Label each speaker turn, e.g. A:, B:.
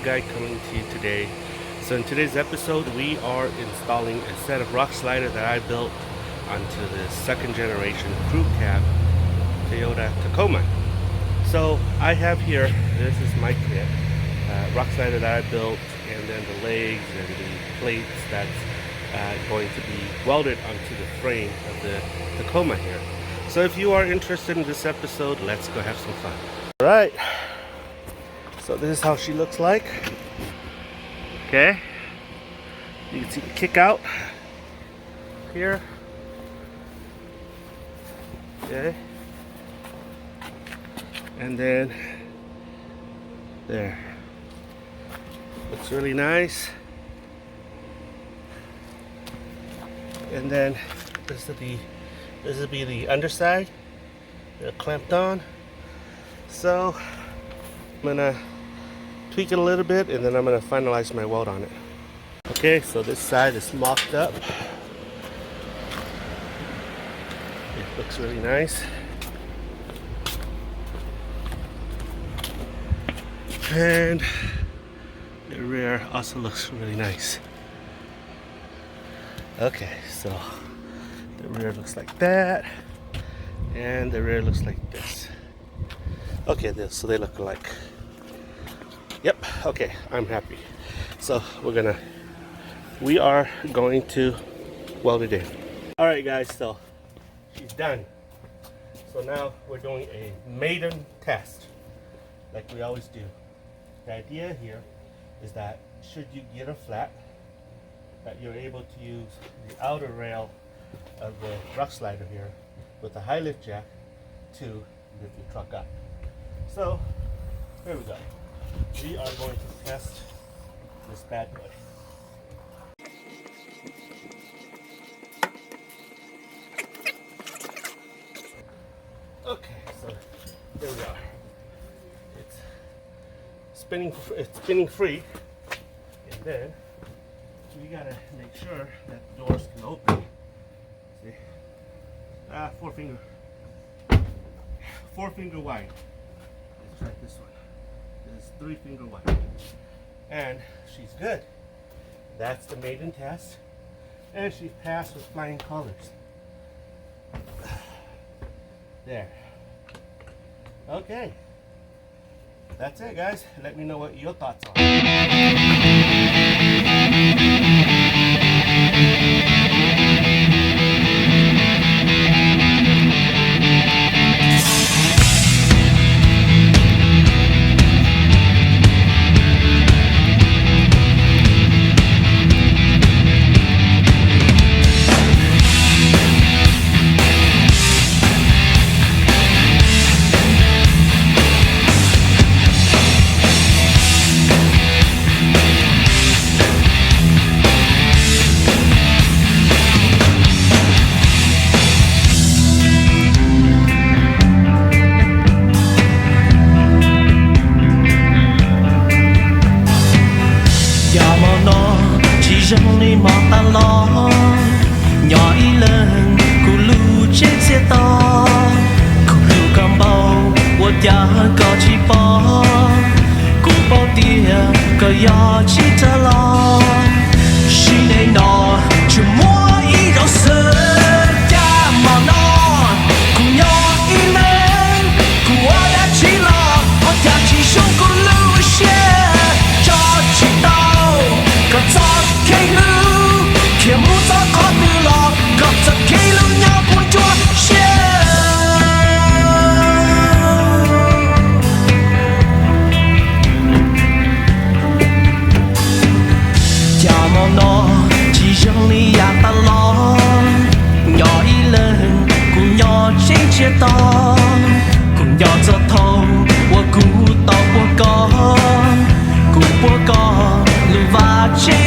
A: guy coming to you today. So in today's episode, we are installing a set of Rocksliders that I built onto the second generation crew cab Toyota Tacoma. So I have here, this is my kit, Rockslider that I built, and then the legs and the plates that's going to be welded onto the frame of the Tacoma here. So if you are interested in this episode, let's go have some fun. All right. So this is how she looks like. Okay. You can see the kick out here. Okay. And then there. Looks really nice. And then this will be the underside. They're clamped on. So I'm gonna tweak it a little bit, and then I'm gonna finalize my weld on it. Okay, so this side is mocked up. It looks really nice. And the rear also looks really nice. Okay, so the rear looks like that, and the rear looks like this. Okay, so they look alike. Yep, okay, I'm happy. So we are going to weld it in. All right, guys, so she's done. So now we're doing a maiden test, like we always do. The idea here is that should you get a flat, that you're able to use the outer rail of the Rockslider here with a high lift jack to lift your truck up. So here we go. We are going to test this bad boy. Okay, so here we are. It's spinning free, and then we gotta make sure that the doors can open. See? Four finger wide. Let's try this one. This is 3 finger wide. And she's good. That's the maiden test. And she passed with flying colors. There. Okay. That's it, guys. Let me know what your thoughts are.
B: rừng đi mò ta lo nhỏ ý lên cụ lưu trên xe to cụ lưu cầm bao của cha có chỉ bỏ cụ bao tia có gió chỉ ta lo chỉ để nó chỉ mua ý đâu sơ cha mà nó cụ nhỏ ý lên cụ đã chỉ lo họ cha chỉ sống cụ lưu xe cho chỉ tao có gió cây lưu kia muốn gió có từ lo gặp giật cây lưu nhau cuốn chua xe cha mong nó chỉ riêng lý à ta lo nhỏ ý lên cùng nhỏ trên chia to cùng nhỏ gió thông của cú tàu của con cùng của con lưu và trên